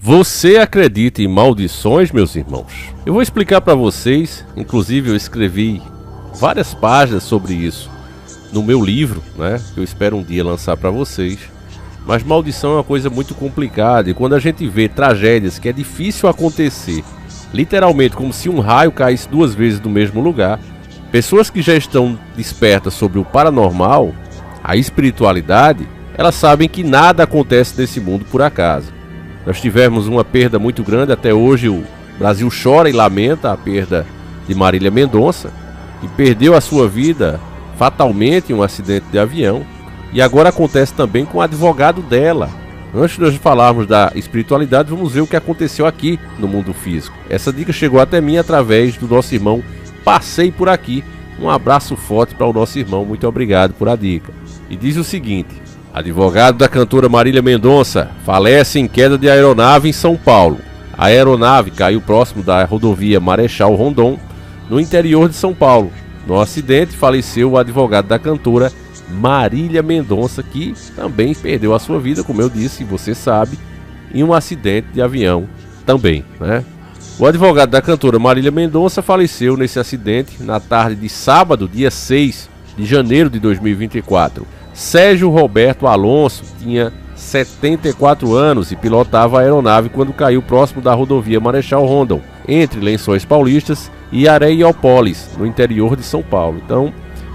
Você acredita em maldições, meus irmãos? Eu vou explicar para vocês, inclusive eu escrevi várias páginas sobre isso no meu livro, né, que eu espero um dia lançar para vocês. Mas maldição é uma coisa muito complicada e quando a gente vê tragédias que é difícil acontecer, literalmente como se um raio caísse duas vezes no mesmo lugar, pessoas que já estão despertas sobre o paranormal, a espiritualidade, elas sabem que nada acontece nesse mundo por acaso. Nós tivemos uma perda muito grande, até hoje o Brasil chora e lamenta a perda de Marília Mendonça, que perdeu a sua vida fatalmente em um acidente de avião, e agora acontece também com o advogado dela. Antes de nós falarmos da espiritualidade, vamos ver o que aconteceu aqui no mundo físico. Essa dica chegou até mim através do nosso irmão Passei Por Aqui. Um abraço forte para o nosso irmão, muito obrigado por a dica. E diz o seguinte: advogado da cantora Marília Mendonça falece em queda de aeronave em São Paulo. A aeronave caiu próximo da rodovia Marechal Rondon, no interior de São Paulo. No acidente faleceu o advogado da cantora Marília Mendonça, que também perdeu a sua vida, como eu disse, você sabe, em um acidente de avião também, né? O advogado da cantora Marília Mendonça faleceu nesse acidente na tarde de sábado, dia 6 de janeiro de 2024. Sérgio Roberto Alonso tinha 74 anos e pilotava a aeronave quando caiu próximo da rodovia Marechal Rondon, entre Lençóis Paulistas e Areiópolis, no interior de São Paulo. Então,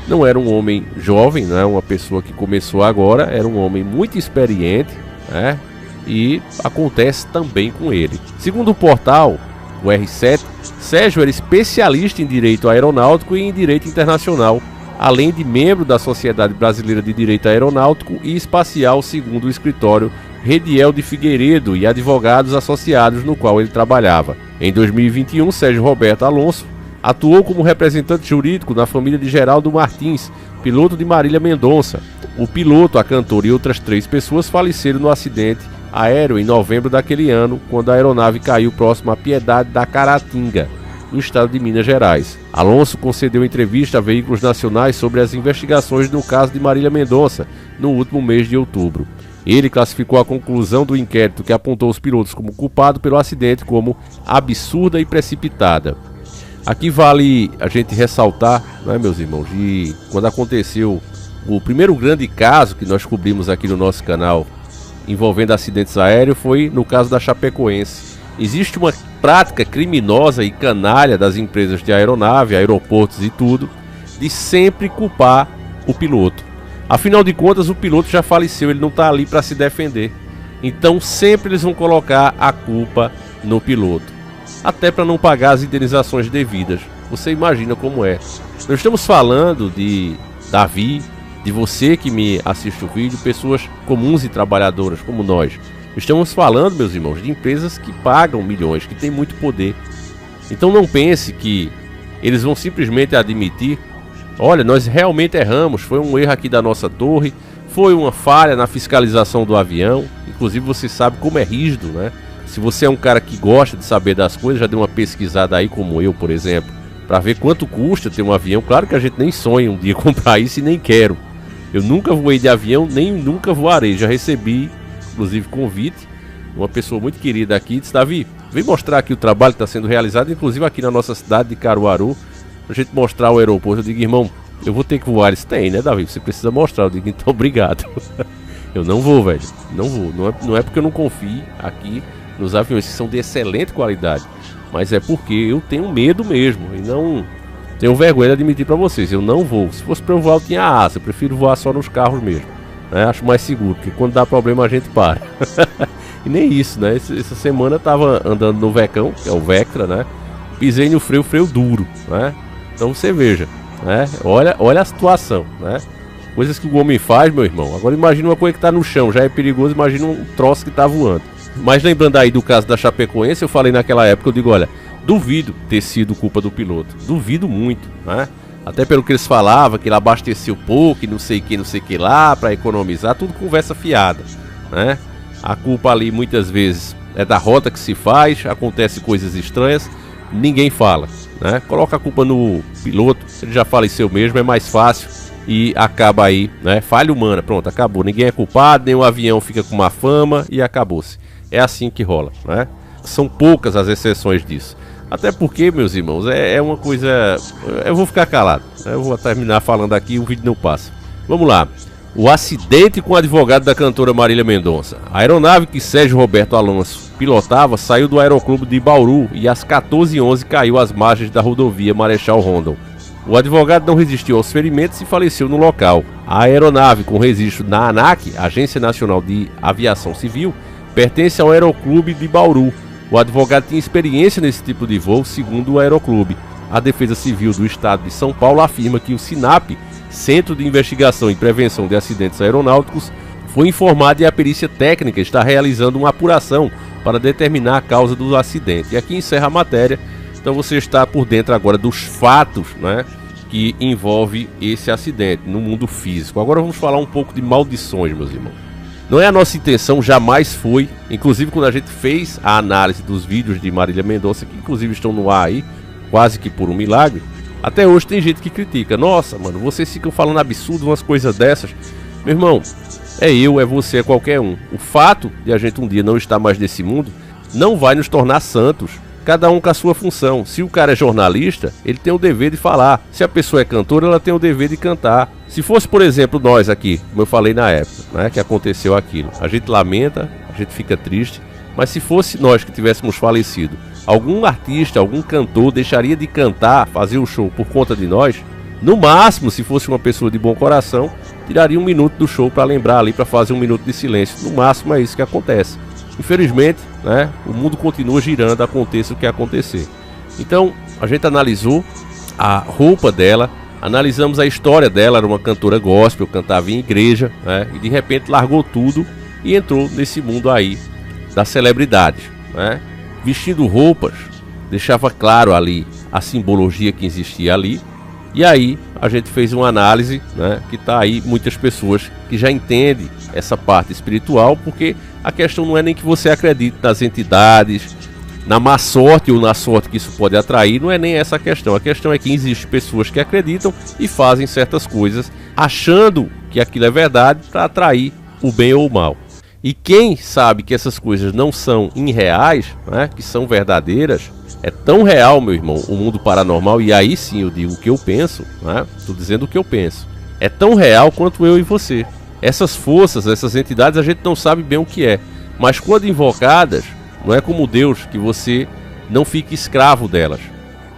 não era um homem jovem, não é uma pessoa que começou agora, era um homem muito experiente, né? E acontece também com ele. Segundo o portal, o R7, Sérgio era especialista em direito aeronáutico e em direito internacional, além de membro da Sociedade Brasileira de Direito Aeronáutico e Espacial, segundo o escritório Rediel de Figueiredo e advogados associados no qual ele trabalhava. Em 2021, Sérgio Roberto Alonso atuou como representante jurídico na família de Geraldo Martins, piloto de Marília Mendonça. O piloto, a cantora e outras 3 pessoas faleceram no acidente aéreo em novembro daquele ano, quando a aeronave caiu próximo à Piedade da Caratinga, no estado de Minas Gerais. Alonso concedeu entrevista a veículos nacionais sobre as investigações no caso de Marília Mendonça no último mês de outubro. Ele classificou a conclusão do inquérito que apontou os pilotos como culpados pelo acidente como absurda e precipitada. Aqui vale a gente ressaltar, né, meus irmãos, de quando aconteceu o primeiro grande caso que nós cobrimos aqui no nosso canal envolvendo acidentes aéreos foi no caso da Chapecoense. Existe uma prática criminosa e canalha das empresas de aeronave, aeroportos e tudo, de sempre culpar o piloto. Afinal de contas, o piloto já faleceu, ele não está ali para se defender. Então sempre eles vão colocar a culpa no piloto, até para não pagar as indenizações devidas. Você imagina como é. Nós estamos falando de Davi, de você que me assiste o vídeo, pessoas comuns e trabalhadoras como nós. Estamos falando, meus irmãos, de empresas que pagam milhões, que têm muito poder. Então não pense que eles vão simplesmente admitir: olha, nós realmente erramos, foi um erro aqui da nossa torre, foi uma falha na fiscalização do avião. Inclusive você sabe como é rígido, né? Se você é um cara que gosta de saber das coisas, já deu uma pesquisada aí, como eu, por exemplo, para ver quanto custa ter um avião. Claro que a gente nem sonha um dia comprar isso e nem quero. Eu nunca voei de avião, nem nunca voarei. Já recebi, inclusive, convite. Uma pessoa muito querida aqui disse: Davi, vem mostrar aqui o trabalho que está sendo realizado, inclusive aqui na nossa cidade de Caruaru, pra gente mostrar o aeroporto. Eu digo: irmão, eu vou ter que voar. Ele disse: tem, né, Davi? Você precisa mostrar. Eu digo: então, obrigado. Eu não vou, velho. Não vou. Não é porque eu não confio aqui nos aviões que são de excelente qualidade, mas é porque eu tenho medo mesmo e não tenho vergonha de admitir para vocês. Eu não vou. Se fosse para eu voar, eu tinha asa. Eu prefiro voar só nos carros mesmo, né? Acho mais seguro, porque quando dá problema a gente para. E nem isso, né? Essa semana eu tava andando no Vecão, que é o Vectra, né? Pisei no freio duro, né? Então você veja, né? Olha a situação, né? Coisas que o homem faz, meu irmão. Agora imagina uma coisa que tá no chão, já é perigoso, imagina um troço que tá voando. Mas lembrando aí do caso da Chapecoense, eu falei naquela época, eu digo: olha, duvido ter sido culpa do piloto. Duvido muito, né? Até pelo que eles falavam, que ele abasteceu pouco e não sei o que lá, para economizar, tudo conversa fiada, né? A culpa ali muitas vezes é da rota que se faz, acontece coisas estranhas, ninguém fala, né? Coloca a culpa no piloto, ele já faleceu mesmo, é mais fácil e acaba aí, né? Falha humana, pronto, acabou. Ninguém é culpado, nem o avião fica com má fama e acabou-se. é assim que rola, né? São poucas as exceções disso. Até porque, meus irmãos, é uma coisa... Eu vou ficar calado, né? Eu vou terminar falando aqui e o vídeo não passa. Vamos lá. O acidente com o advogado da cantora Marília Mendonça. A aeronave que Sérgio Roberto Alonso pilotava saiu do Aeroclube de Bauru e às 14h11 caiu às margens da rodovia Marechal Rondon. O advogado não resistiu aos ferimentos e faleceu no local. A aeronave, com registro na ANAC, Agência Nacional de Aviação Civil, pertence ao Aeroclube de Bauru. O advogado tinha experiência nesse tipo de voo, segundo o Aeroclube. A Defesa Civil do Estado de São Paulo afirma que o SINAP, Centro de Investigação e Prevenção de Acidentes Aeronáuticos, foi informado e a perícia técnica está realizando uma apuração para determinar a causa do acidente. E aqui encerra a matéria, então você está por dentro agora dos fatos, né, que envolve esse acidente no mundo físico. Agora vamos falar um pouco de maldições, meus irmãos. Não é a nossa intenção, jamais foi, inclusive quando a gente fez a análise dos vídeos de Marília Mendonça, que inclusive estão no ar aí, quase que por um milagre, até hoje tem gente que critica. Nossa, mano, vocês ficam falando absurdo umas coisas dessas. Meu irmão, é eu, é você, é qualquer um. O fato de a gente um dia não estar mais nesse mundo não vai nos tornar santos. Cada um com a sua função. Se o cara é jornalista, ele tem o dever de falar. Se a pessoa é cantora, ela tem o dever de cantar. Se fosse, por exemplo, nós aqui, como eu falei na época, né, que aconteceu aquilo, a gente lamenta, a gente fica triste, mas se fosse nós que tivéssemos falecido, algum artista, algum cantor deixaria de cantar, fazer o show por conta de nós? No máximo, se fosse uma pessoa de bom coração, tiraria um minuto do show para lembrar ali, para fazer um minuto de silêncio. No máximo é isso que acontece. Infelizmente, né, o mundo continua girando, aconteça o que acontecer. Então, a gente analisou a roupa dela, analisamos a história dela, era uma cantora gospel, cantava em igreja, né, e de repente largou tudo e entrou nesse mundo aí das celebridades, né, vestindo roupas, deixava claro ali a simbologia que existia ali. E aí a gente fez uma análise, né, que está aí muitas pessoas que já entendem essa parte espiritual, porque a questão não é nem que você acredite nas entidades, na má sorte ou na sorte que isso pode atrair, não é nem essa a questão. A questão é que existem pessoas que acreditam e fazem certas coisas achando que aquilo é verdade para atrair o bem ou o mal. E quem sabe que essas coisas não são irreais, né, que são verdadeiras, é tão real, meu irmão, o mundo paranormal, e aí sim eu digo o que eu penso, né? Estou dizendo o que eu penso. É tão real quanto eu e você. Essas forças, essas entidades, a gente não sabe bem o que é. Mas quando invocadas, não é como Deus, que você não fique escravo delas.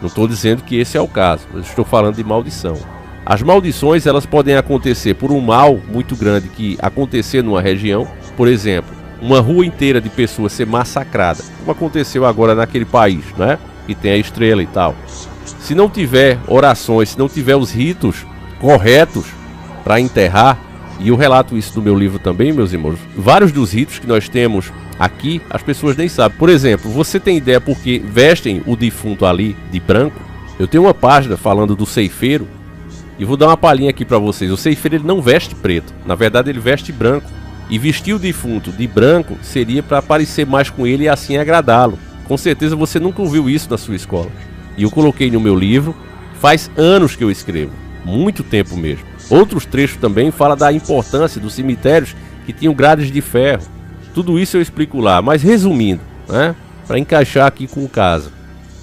Não estou dizendo que esse é o caso, eu estou falando de maldição. As maldições, elas podem acontecer por um mal muito grande que acontecer numa região. Por exemplo, uma rua inteira de pessoas ser massacrada, como aconteceu agora naquele país, né? Que tem a estrela e tal. Se não tiver orações, se não tiver os ritos corretos para enterrar, e eu relato isso no meu livro também, meus irmãos, vários dos ritos que nós temos aqui, as pessoas nem sabem. Por exemplo, você tem ideia porque vestem o defunto ali de branco? Eu tenho uma página falando do ceifeiro, e vou dar uma palhinha aqui para vocês. O ceifeiro, ele não veste preto, na verdade ele veste branco. E vestir o defunto de branco seria para parecer mais com ele e assim agradá-lo. Com certeza você nunca ouviu isso na sua escola. E eu coloquei no meu livro, faz anos que eu escrevo, muito tempo mesmo. Outros trechos também falam da importância dos cemitérios que tinham grades de ferro. Tudo isso eu explico lá, mas resumindo, né, para encaixar aqui com o caso.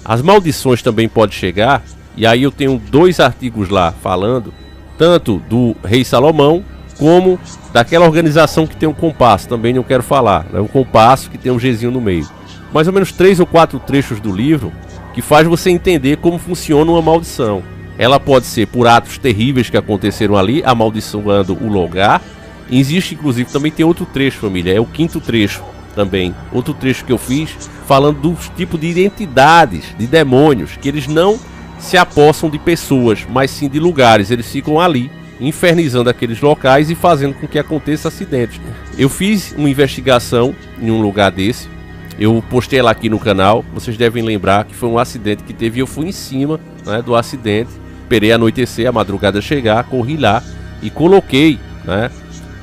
As maldições também podem chegar, e aí eu tenho 2 artigos lá falando, tanto do rei Salomão, como daquela organização que tem um compasso, também não quero falar, né? Um compasso que tem um Gzinho no meio. Mais ou menos 3 ou 4 trechos do livro que faz você entender como funciona uma maldição. Ela pode ser por atos terríveis que aconteceram ali, amaldiçoando o lugar. Existe, inclusive, também tem outro trecho, família, é o 5º trecho também. Outro trecho que eu fiz falando dos tipos de entidades, de demônios, que eles não se apossam de pessoas, mas sim de lugares, eles ficam ali, infernizando aqueles locais e fazendo com que aconteça acidentes. Eu fiz uma investigação em um lugar desse, eu postei ela aqui no canal, vocês devem lembrar que foi um acidente que teve, eu fui em cima, né, do acidente, esperei anoitecer, a madrugada chegar, corri lá e coloquei, né,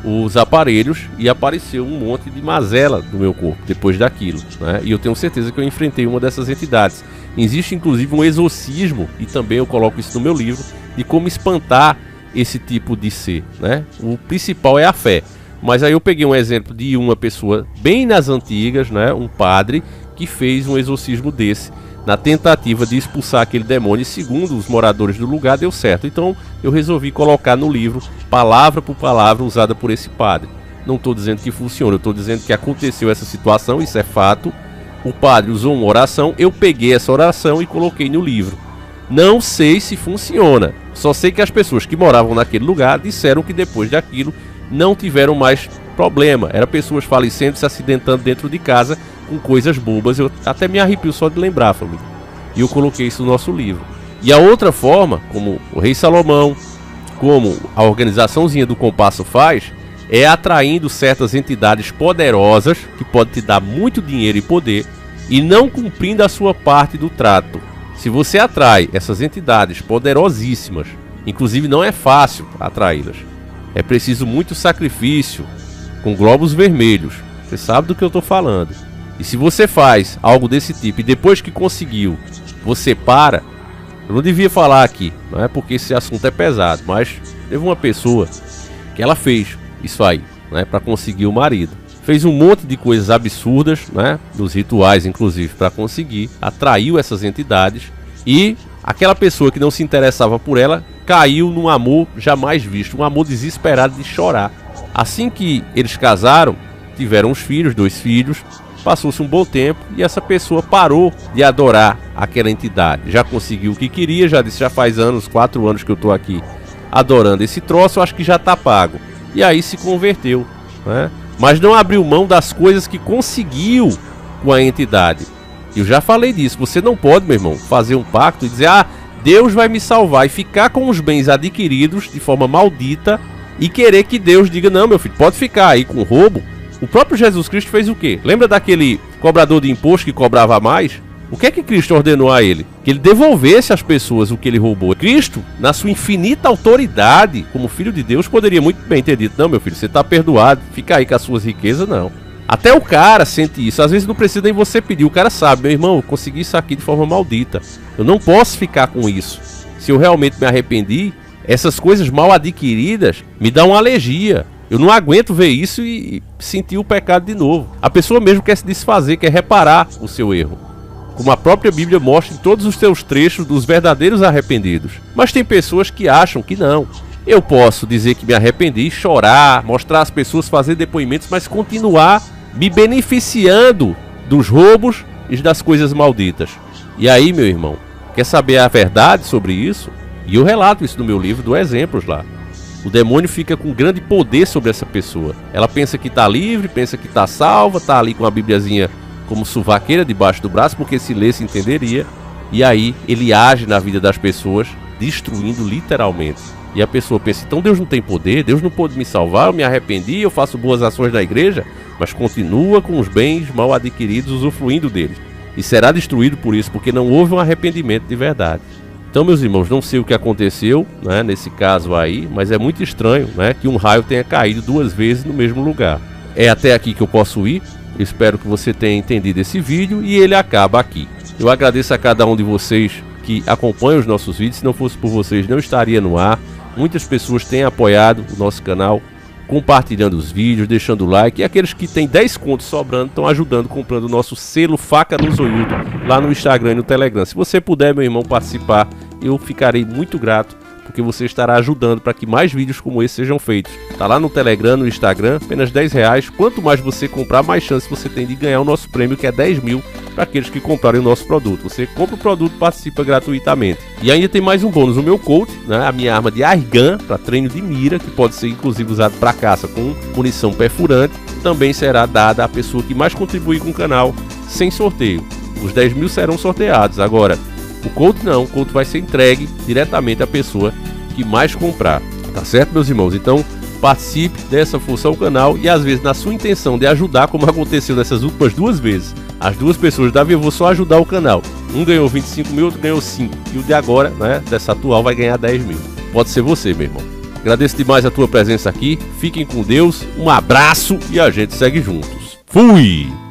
os aparelhos e apareceu um monte de mazela no meu corpo depois daquilo, né, e eu tenho certeza que eu enfrentei uma dessas entidades. Existe inclusive um exorcismo, e também eu coloco isso no meu livro, de como espantar esse tipo de ser, né? O principal é a fé, Mas aí eu peguei um exemplo de uma pessoa bem nas antigas, né? Um padre que fez um exorcismo desse, na tentativa de expulsar aquele demônio, e segundo os moradores do lugar deu certo. Então eu resolvi colocar no livro, palavra por palavra, usada por esse padre. Não estou dizendo que funciona, eu estou dizendo que aconteceu essa situação, isso é fato. O padre usou uma oração, eu peguei essa oração e coloquei no livro. Não sei se funciona, só sei que as pessoas que moravam naquele lugar disseram que depois daquilo não tiveram mais problema. Eram pessoas falecendo, se acidentando dentro de casa com coisas bobas. Eu até me arrepio só de lembrar, família. E eu coloquei isso no nosso livro. E a outra forma, como o rei Salomão, como a organizaçãozinha do Compasso faz, é atraindo certas entidades poderosas, que podem te dar muito dinheiro e poder, e não cumprindo a sua parte do trato. Se você atrai essas entidades poderosíssimas, inclusive não é fácil atraí-las, é preciso muito sacrifício, com globos vermelhos, você sabe do que eu estou falando. E se você faz algo desse tipo e depois que conseguiu, você para, eu não devia falar aqui, não é porque esse assunto é pesado, mas teve uma pessoa que ela fez isso aí, né, para conseguir o marido. Fez um monte de coisas absurdas, né, nos rituais inclusive, para conseguir, atraiu essas entidades, e aquela pessoa que não se interessava por ela caiu num amor jamais visto, um amor desesperado de chorar. Assim que eles casaram, tiveram os filhos, 2 filhos, passou-se um bom tempo e essa pessoa parou de adorar aquela entidade. Já conseguiu o que queria, já disse, já faz anos, 4 anos que eu estou aqui adorando esse troço, eu acho que já está pago. E aí se converteu, né? Mas não abriu mão das coisas que conseguiu com a entidade. Eu já falei disso, você não pode, meu irmão, fazer um pacto e dizer, Deus vai me salvar, e ficar com os bens adquiridos de forma maldita e querer que Deus diga, não, meu filho, pode ficar aí com roubo. O próprio Jesus Cristo fez o quê? Lembra daquele cobrador de imposto que cobrava mais? O que é que Cristo ordenou a ele? Que ele devolvesse às pessoas o que ele roubou. Cristo, na sua infinita autoridade, como filho de Deus, poderia muito bem ter dito, não, meu filho, você está perdoado, fica aí com as suas riquezas, não. Até o cara sente isso, às vezes não precisa nem você pedir, o cara sabe, meu irmão, eu consegui isso aqui de forma maldita, eu não posso ficar com isso. Se eu realmente me arrependi, essas coisas mal adquiridas me dão uma alergia. Eu não aguento ver isso e sentir o pecado de novo. A pessoa mesmo quer se desfazer, quer reparar o seu erro, como a própria Bíblia mostra em todos os seus trechos dos verdadeiros arrependidos. Mas tem pessoas que acham que não. Eu posso dizer que me arrependi, chorar, mostrar às pessoas, fazer depoimentos, mas continuar me beneficiando dos roubos e das coisas malditas. E aí, meu irmão, quer saber a verdade sobre isso? E eu relato isso no meu livro, dou exemplos lá. O demônio fica com grande poder sobre essa pessoa. Ela pensa que está livre, pensa que está salva, está ali com a bibliazinha como suvaqueira debaixo do braço, porque se lesse entenderia. E aí ele age na vida das pessoas, destruindo literalmente. E a pessoa pensa, então Deus não tem poder, Deus não pôde me salvar, eu me arrependi, eu faço boas ações na igreja, mas continua com os bens mal adquiridos, usufruindo deles. E será destruído por isso, porque não houve um arrependimento de verdade. Então, meus irmãos, não sei o que aconteceu, né, nesse caso aí, mas é muito estranho, né, que um raio tenha caído 2 vezes no mesmo lugar. É até aqui que eu posso ir. Eu espero que você tenha entendido esse vídeo e ele acaba aqui. Eu agradeço a cada um de vocês que acompanham os nossos vídeos. Se não fosse por vocês, não estaria no ar. Muitas pessoas têm apoiado o nosso canal, compartilhando os vídeos, deixando o like. E aqueles que têm 10 contos sobrando estão ajudando, comprando o nosso selo Faca no Zoiudo lá no Instagram e no Telegram. Se você puder, meu irmão, participar, eu ficarei muito grato, porque você estará ajudando para que mais vídeos como esse sejam feitos. Tá lá no Telegram, no Instagram, apenas R$10. Quanto mais você comprar, mais chance você tem de ganhar o nosso prêmio, que é 10 mil para aqueles que comprarem o nosso produto. Você compra o produto, participa gratuitamente. E ainda tem mais um bônus, o meu Colt, né, a minha arma de airgun para treino de mira, que pode ser inclusive usado para caça com munição perfurante, também será dada à pessoa que mais contribuir com o canal, sem sorteio. Os 10 mil serão sorteados. Agora, o Colt não, o Colt vai ser entregue diretamente à pessoa que mais comprar, tá certo, meus irmãos? Então participe dessa força ao canal e às vezes na sua intenção de ajudar, como aconteceu nessas últimas 2 vezes, as 2 pessoas da eu vou só ajudar o canal, um ganhou 25 mil, outro ganhou 5, e o de agora, né, dessa atual vai ganhar 10 mil, pode ser você, meu irmão. Agradeço demais a tua presença aqui, fiquem com Deus, um abraço e a gente segue juntos. Fui!